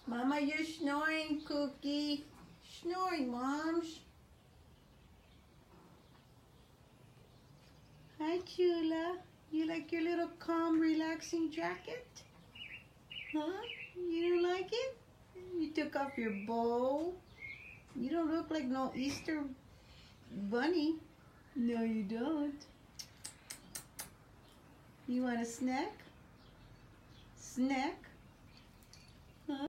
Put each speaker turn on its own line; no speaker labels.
Mama, you're snoring, Cookie. Snoring, Moms. Hi, Chula. You like your little calm, relaxing jacket? Huh? You don't like it? You took off your bow. You don't look like no Easter bunny. No, you don't. You want a snack? Snack?